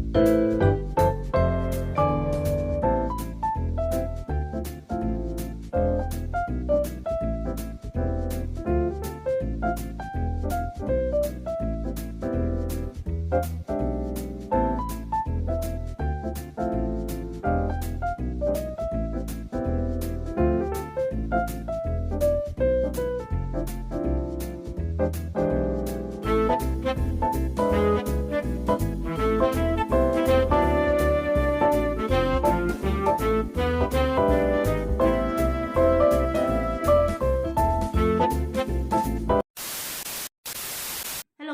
Hello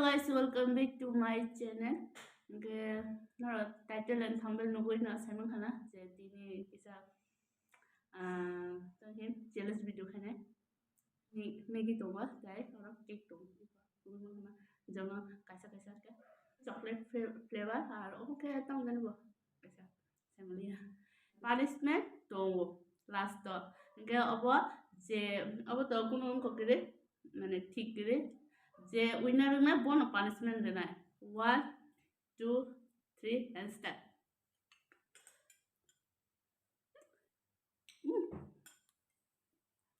guys, welcome back to my channel. Title and thumbnail nugui na Simon khana je tini kisa challenge video khane Maggie to ba dai or cake to jama kaisa ke chocolate flavor আর ওকে একদম জানবো kaisa family punishment to last to ge obo je obo to কোনো kokire মানে ঠিক করে যে winner না বন punishment দেনা 1 2 3 and start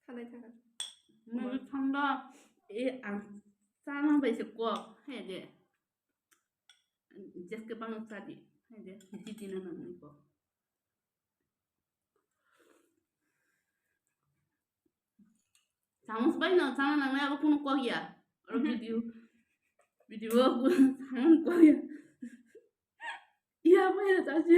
মানে ঠান্ডা এই চানা বাইছে ক হ্যাঁ যে জেসকে বানো সাদি হ্যাঁ যে জিতি না নাম নিব চামচ বাই না চানা না আবার কোনো কহিয়া আর ভিডিও সামন কহিয়া ইয়া বাইরে আছে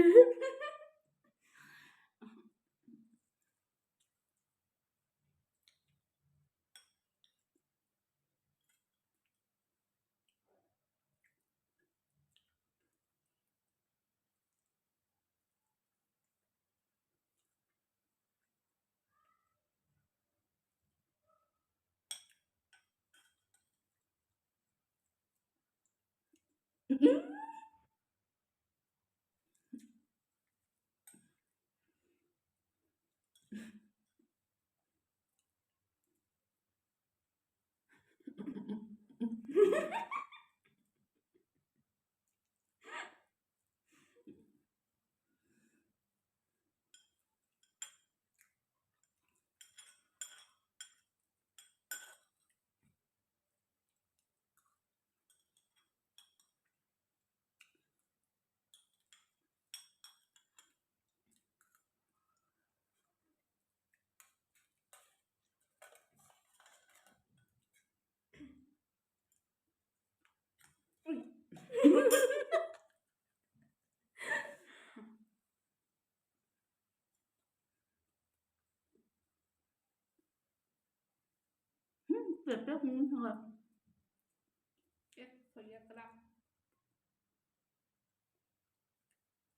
Pepe không thôi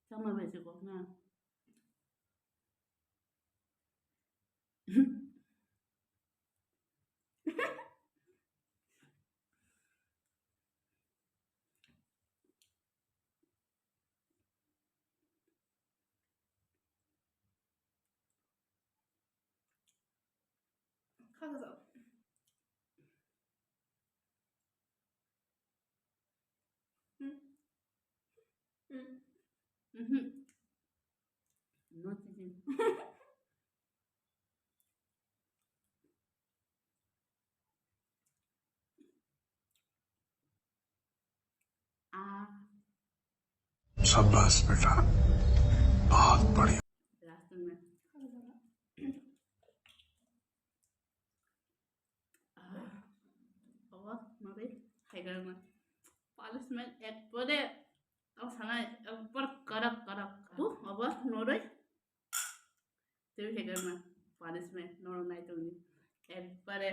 sao mà về sự cuộc nào khác rồi nó chỉ शाबाश बेटा बहुत बढ़िया last में बाबा मारे खाएगा ना punishment एक पड़े अब साना ऊपर करक तो अब नोरे तो खाएगा ना punishment नोर नहीं तो नहीं एक पड़े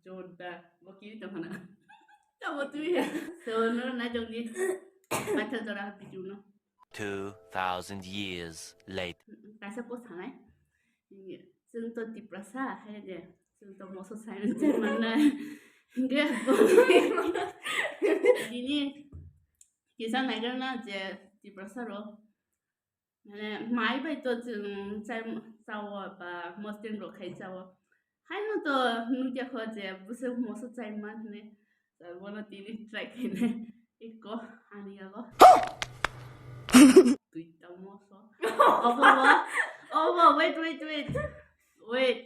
जोरदार वो क्यों तो खाना तब वो तू है so नोर नहीं तो नहीं बात तो रहा बिजू ना 2,000 years later. Kasi po sanay. Sunto di prasa hay de. Sunto moso sayon chen mana. Hindi po. Dini kisa nagar na je di prasa ro. Mane mai bai to chai sawo ba mostin ro khai sawo. Hai no to nu ja kho je buse moso chai man ne. Sa bono dini try kine. Iko ani yago. Duita moso. Over, wait.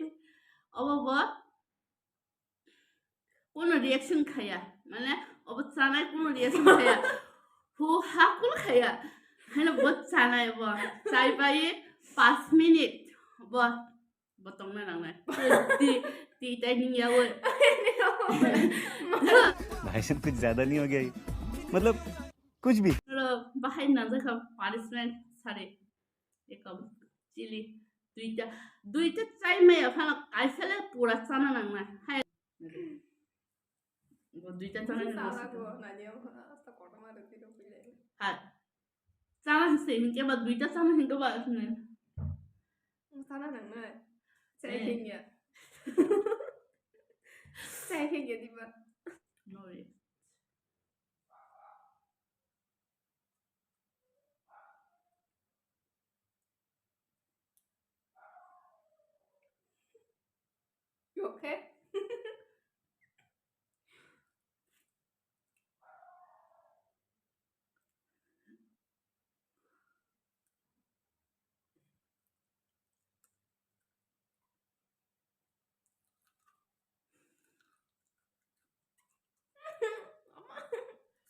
Over, কোনো reaction খাইয়া মানে অবচানায় কোনো reaction খাইয়া হু হাকুল খাইয়া হ্যাঁ বহুত চানায় ব চাই পাই 5 মিনিট ব botong na lang na ti tay niya wo भाई साहब कुछ ज्यादा नहीं हो गया ये? मतलब कुछ भी bahay na sa punishment sare ekam chili duita try may apana kaisale pura chana nang na hai duita chana ni ha chana se hinke ba duita chana hinke ba ne sana nang na chạy hinge chạy hinge di ba no way you okay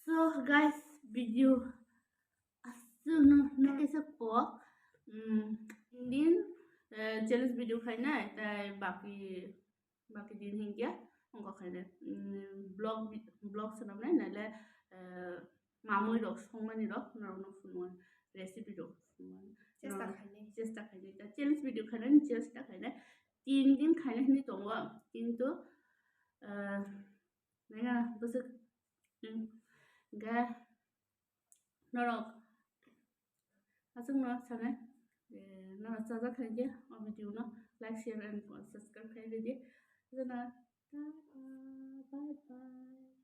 so guys video asunu na kaisa po din challenge video khai na tai baki din hingia ongko khai na blog sanam na nale mamui rok songmani rok narong funwa recipe rok চেষ্টা খাইনি তা challenge video খাইনা চেষ্টা খাইনা 3 দিন খাইনা হিনি দङ কিন্তু nanga bese ga norok asung no sana no chaja khaije o video no like share and subscribe khaije di jana bye bye